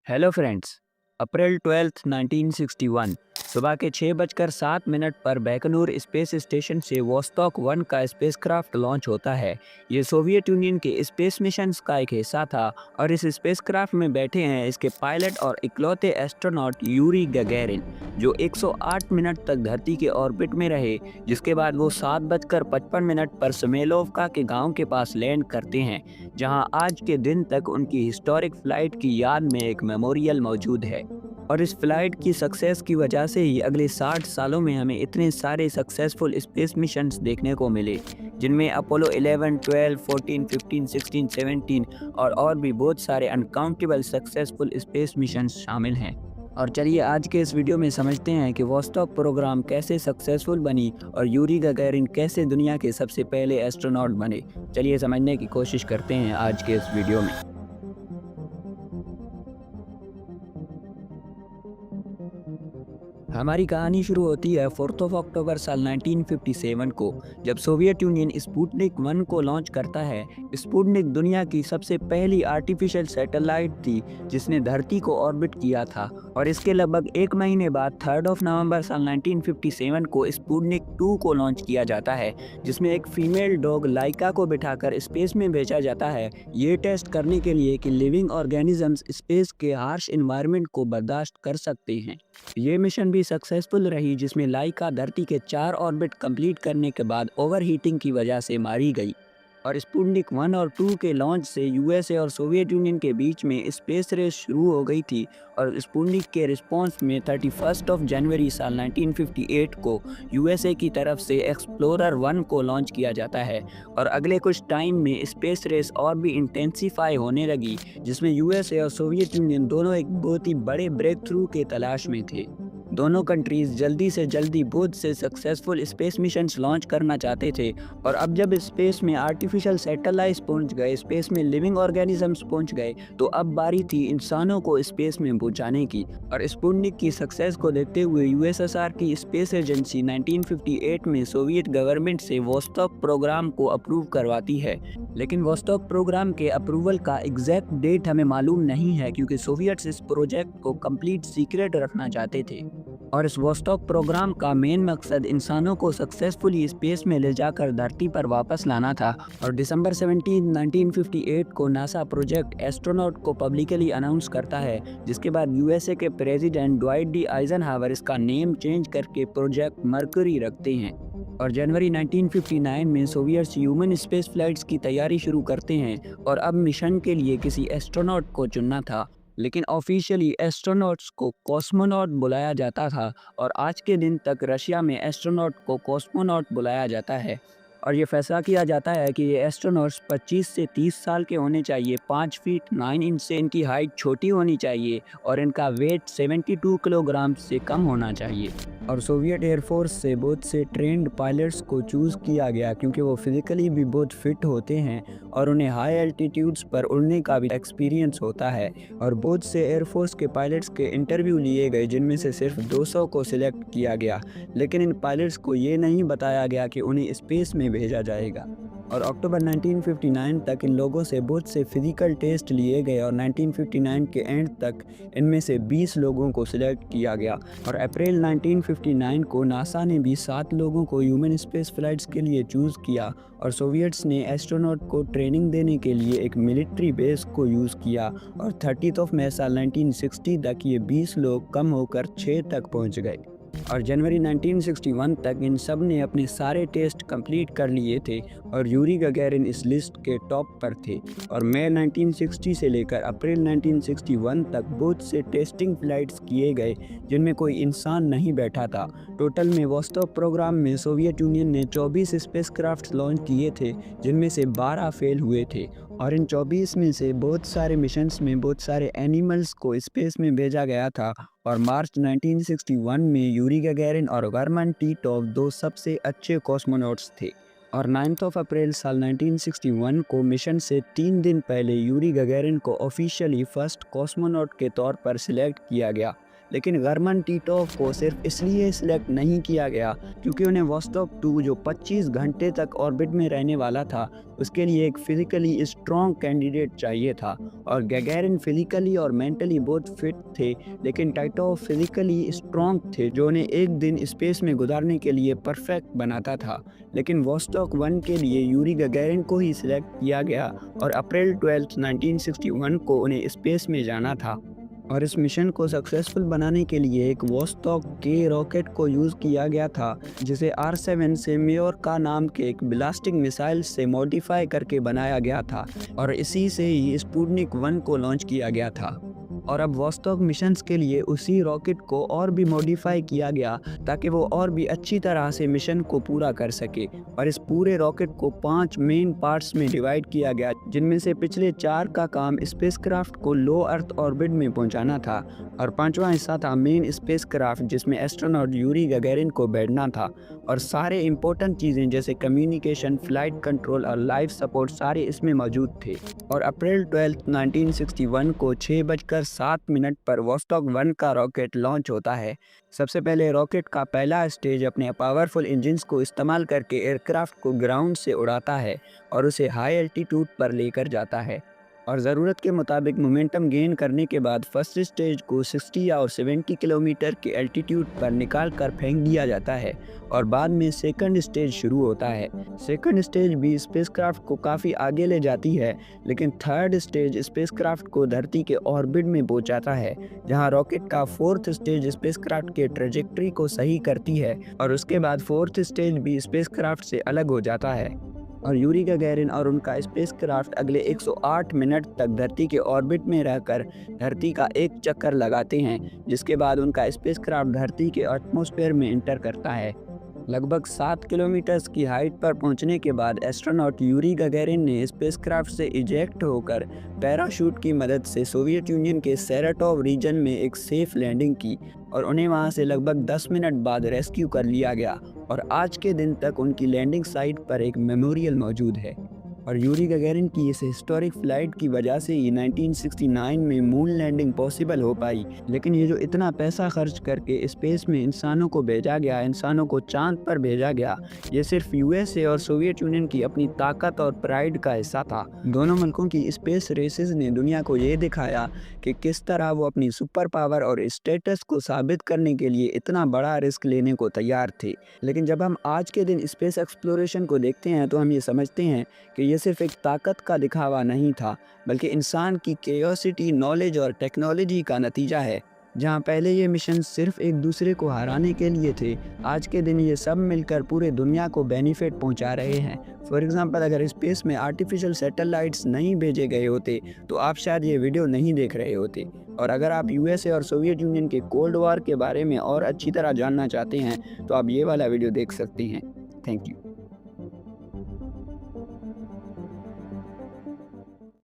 Hello friends. अप्रैल 12 1961 सुबह के 6:07 पर बैकनूर स्पेस स्टेशन से वोस्टॉक 1 का स्पेसक्राफ्ट लॉन्च होता है। ये सोवियत यूनियन के स्पेस मिशंस का एक हिस्सा था और इस स्पेसक्राफ्ट में बैठे हैं इसके पायलट और इकलौते एस्ट्रोनॉट यूरी गगैरिन, जो 108 मिनट तक धरती के ऑर्बिट में रहे, जिसके बाद वो 7:55 पर समेलोवका के गांव के पास लैंड करते हैं, जहां आज के दिन तक उनकी हिस्टोरिक फ्लाइट की याद में एक मेमोरियल मौजूद है। और इस फ्लाइट की सक्सेस की वजह से ही अगले 60 सालों में हमें इतने सारे सक्सेसफुल स्पेस मिशंस देखने को मिले, जिनमें अपोलो 11, 12, 14, 15, 16, 17 और भी बहुत सारे अनकाउंटेबल सक्सेसफुल स्पेस मिशंस शामिल हैं। और चलिए आज के इस वीडियो में समझते हैं कि वोस्टॉक प्रोग्राम कैसे सक्सेसफुल बनी और यूरी गगैरिन कैसे दुनिया के सबसे पहले एस्ट्रोनॉट बने। चलिए समझने की कोशिश करते हैं आज के इस वीडियो में। हमारी कहानी शुरू होती है 4 अक्टूबर साल 1957 को, जब सोवियत यूनियन स्पुतनिक 1 को लॉन्च करता है। स्पुतनिक दुनिया की सबसे पहली आर्टिफिशियल सैटेलाइट थी जिसने धरती को ऑर्बिट किया था, और इसके लगभग एक महीने बाद 3 नवंबर साल 1957 को स्पुतनिक 2 को लॉन्च किया जाता है, जिसमें एक फीमेल डॉग लाइका को बिठाकर स्पेस में भेजा जाता है, ये टेस्ट करने के लिए कि लिविंग ऑर्गेनिजम्स स्पेस के हार्श एनवायरनमेंट को बर्दाश्त कर सकते हैं। ये मिशन भी सक्सेसफुल रही, जिसमें लाइका धरती के 4 ऑर्बिट कंप्लीट करने के बाद ओवरहीटिंग की वजह से मारी गई। और स्पुतनिक 1 और 2 के लॉन्च से यूएसए और सोवियत यूनियन के बीच में स्पेस रेस शुरू हो गई थी, और स्पुतनिक के रिस्पॉन्स में 31 जनवरी साल 1958 को यूएसए की तरफ से एक्सप्लोरर 1 को लॉन्च किया जाता है। और अगले कुछ टाइम में स्पेस रेस और भी इंटेंसिफाई होने लगी, जिसमें यूएसए और सोवियत यूनियन दोनों एक बहुत ही बड़े ब्रेक थ्रू के तलाश में थे। दोनों कंट्रीज जल्दी से जल्दी बहुत से सक्सेसफुल स्पेस मिशंस लॉन्च करना चाहते थे, और अब जब स्पेस में आर्टिफिशियल सैटेलाइट्स पहुंच गए, स्पेस में लिविंग ऑर्गेनिजम्स पहुंच गए, तो अब बारी थी इंसानों को स्पेस में पहुंचाने की। और स्पुतनिक की सक्सेस को देखते हुए यूएसएसआर की स्पेस एजेंसी 1958 में सोवियत गवर्नमेंट से वोस्टॉक प्रोग्राम को अप्रूव करवाती है। लेकिन वोस्टॉक प्रोग्राम के अप्रूवल का एग्जैक्ट डेट हमें मालूम नहीं है, क्योंकि सोवियट्स इस प्रोजेक्ट को कंप्लीट सीक्रेट रखना चाहते थे। और इस वोस्टॉक प्रोग्राम का मेन मकसद इंसानों को सक्सेसफुली स्पेस में ले जाकर धरती पर वापस लाना था। और दिसंबर 17, 1958 को नासा प्रोजेक्ट एस्ट्रोनॉट को पब्लिकली अनाउंस करता है, जिसके बाद यूएसए के प्रेसिडेंट ड्वाइट डी आइजनहावर इसका नेम चेंज करके प्रोजेक्ट मर्क्यूरी रखते हैं। और जनवरी 1959 में सोवियट्स ह्यूमन स्पेस फ्लाइट्स की तैयारी शुरू करते हैं, और अब मिशन के लिए किसी एस्ट्रोनॉट को चुनना था। लेकिन ऑफिशियली एस्ट्रोनॉट्स को कॉस्मोनॉट बुलाया जाता था, और आज के दिन तक रशिया में एस्ट्रोनॉट को कॉस्मोनॉट बुलाया जाता है। और ये फैसला किया जाता है कि ये एस्ट्रोनॉट्स 25 से 30 साल के होने चाहिए, 5 फीट 9 इंच से इनकी हाइट छोटी होनी चाहिए, और इनका वेट 72 किलोग्राम से कम होना चाहिए। और सोवियत एयरफोर्स से बहुत से ट्रेंड पायलट्स को चूज़ किया गया, क्योंकि वो फिजिकली भी बहुत फिट होते हैं और उन्हें हाई एल्टीट्यूड्स पर उड़ने का भी एक्सपीरियंस होता है। और बहुत से एयरफोर्स के पायलट्स के इंटरव्यू लिए गए, जिनमें से सिर्फ 200 को सिलेक्ट किया गया, लेकिन इन पायलट्स को ये नहीं बताया गया कि उन्हें स्पेस में भेजा जाएगा। और अक्टूबर 1959 तक इन लोगों से बहुत से फिजिकल टेस्ट लिए गए, और 1959 के एंड तक इनमें से 20 लोगों को सिलेक्ट किया गया। और अप्रैल 1959 को नासा ने भी 7 लोगों को ह्यूमन स्पेस फ्लाइट्स के लिए चूज़ किया, और सोवियट्स ने एस्ट्रोनॉट को ट्रेनिंग देने के लिए एक मिलिट्री बेस को यूज़ किया। और 30 मई साल 1960 तक ये 20 लोग कम होकर 6 तक पहुँच गए। और जनवरी 1961 तक इन सब ने अपने सारे टेस्ट कंप्लीट कर लिए थे, और यूरी गगैरिन इस लिस्ट के टॉप पर थे। और मई 1960 से लेकर अप्रैल 1961 तक बहुत से टेस्टिंग फ्लाइट्स किए गए, जिनमें कोई इंसान नहीं बैठा था। टोटल में वोस्टॉक प्रोग्राम में सोवियत यूनियन ने 24 स्पेसक्राफ्ट लॉन्च किए थे, जिनमें से 12 फेल हुए थे। और इन 24 में से बहुत सारे मिशंस में बहुत सारे एनिमल्स को स्पेस में भेजा गया था। और मार्च 1961 में यूरी गगैरिन और हरमन टिटोव 2 सबसे अच्छे कॉस्मोनॉट्स थे। और 9 अप्रैल साल 1961 को मिशन से 3 दिन पहले यूरी गगैरिन को ऑफिशियली फर्स्ट कॉस्मोनॉट के तौर पर सिलेक्ट किया गया। लेकिन गरमन टीटोव को सिर्फ इसलिए सिलेक्ट नहीं किया गया क्योंकि उन्हें वोस्टॉक 2 जो 25 घंटे तक ऑर्बिट में रहने वाला था उसके लिए एक फिजिकली स्ट्रॉन्ग कैंडिडेट चाहिए था। और गैगारिन फिजिकली और मेंटली बहुत फिट थे, लेकिन टिटोव फिजिकली स्ट्रॉन्ग थे जो उन्हें एक दिन स्पेस में गुजारने के लिए परफेक्ट बनाता था। लेकिन वोस्टॉक 1 के लिए यूरी गैगारिन को ही सिलेक्ट किया गया और अप्रैल 12, 1961 को उन्हें स्पेस में जाना था। और इस मिशन को सक्सेसफुल बनाने के लिए एक वोस्टॉक के रॉकेट को यूज़ किया गया था जिसे R7 सेम्योर का नाम के एक ब्लास्टिक मिसाइल से मॉडिफाई करके बनाया गया था और इसी से ही स्पुतनिक 1 को लॉन्च किया गया था। और अब वोस्टॉक मिशंस के लिए उसी रॉकेट को और भी मॉडिफाई किया गया ताकि वो और भी अच्छी तरह से मिशन को पूरा कर सके। और इस पूरे रॉकेट को 5 मेन पार्ट्स में डिवाइड किया गया, जिनमें से पिछले 4 का काम स्पेसक्राफ्ट को लो अर्थ ऑर्बिट में पहुंचाना था और 5वां हिस्सा था मेन स्पेसक्राफ्ट जिसमें एस्ट्रोनॉट यूरी गगैरिन को बैठना था। और सारे इंपॉर्टेंट चीज़ें जैसे कम्युनिकेशन, फ्लाइट कंट्रोल और लाइफ सपोर्ट सारे इसमें मौजूद थे। और अप्रैल 12, 1961 को 6:07 पर वोस्टॉक 1 का रॉकेट लॉन्च होता है। सबसे पहले रॉकेट का पहला स्टेज अपने पावरफुल इंजन्स को इस्तेमाल करके एयरक्राफ्ट को ग्राउंड से उड़ाता है और उसे हाई एल्टीट्यूड पर लेकर जाता है। और ज़रूरत के मुताबिक मोमेंटम गेन करने के बाद फर्स्ट स्टेज को 60 या 70 किलोमीटर के एल्टीट्यूड पर निकाल कर फेंक दिया जाता है और बाद में सेकंड स्टेज शुरू होता है। सेकंड स्टेज भी स्पेसक्राफ्ट को काफ़ी आगे ले जाती है, लेकिन थर्ड स्टेज स्पेसक्राफ्ट को धरती के ऑर्बिट में पहुंचाता है, जहां रॉकेट का फोर्थ स्टेज स्पेसक्राफ्ट के ट्रेजेक्ट्री को सही करती है और उसके बाद फोर्थ स्टेज भी स्पेसक्राफ्ट से अलग हो जाता है। और यूरी गगैरिन और उनका स्पेसक्राफ्ट अगले 108 मिनट तक धरती के ऑर्बिट में रहकर धरती का एक चक्कर लगाते हैं, जिसके बाद उनका स्पेसक्राफ्ट धरती के एटमॉस्फेयर में इंटर करता है। लगभग 7 किलोमीटर की हाइट पर पहुंचने के बाद एस्ट्रोनॉट यूरी गगैरिन ने स्पेसक्राफ्ट से इजेक्ट होकर पैराशूट की मदद से सोवियत यूनियन के सेराटोव रीजन में एक सेफ लैंडिंग की और उन्हें वहां से लगभग 10 मिनट बाद रेस्क्यू कर लिया गया और आज के दिन तक उनकी लैंडिंग साइट पर एक मेमोरियल मौजूद है। और यूरी गगैरिन की इस हिस्टोरिक फ्लाइट की वजह से ही 1969 में मून लैंडिंग पॉसिबल हो पाई। लेकिन ये जो इतना पैसा खर्च करके स्पेस में इंसानों को भेजा गया, इंसानों को चांद पर भेजा गया, ये सिर्फ यूएसए और सोवियत यूनियन की अपनी ताकत और प्राइड का हिस्सा था। दोनों मुल्कों की स्पेस रेसेस ने दुनिया को ये दिखाया कि किस तरह वो अपनी सुपर पावर और स्टेटस को साबित करने के लिए इतना बड़ा रिस्क लेने को तैयार थे। लेकिन जब हम आज के दिन स्पेस एक्सप्लोरेशन को देखते हैं तो हम ये समझते हैं कि ये सिर्फ एक ताकत का दिखावा नहीं था, बल्कि इंसान की क्यूरियोसिटी, नॉलेज और टेक्नोलॉजी का नतीजा है। जहां पहले ये मिशन सिर्फ एक दूसरे को हराने के लिए थे, आज के दिन ये सब मिलकर पूरे दुनिया को बेनिफिट पहुंचा रहे हैं। फॉर एग्जांपल, अगर स्पेस में आर्टिफिशियल सैटेलाइट्स नहीं भेजे गए होते तो आप शायद ये वीडियो नहीं देख रहे होते। और अगर आप यूएसए और सोवियत यूनियन के कोल्ड वॉर के बारे में और अच्छी तरह जानना चाहते हैं तो आप ये वाला वीडियो देख सकते हैं। Thank you.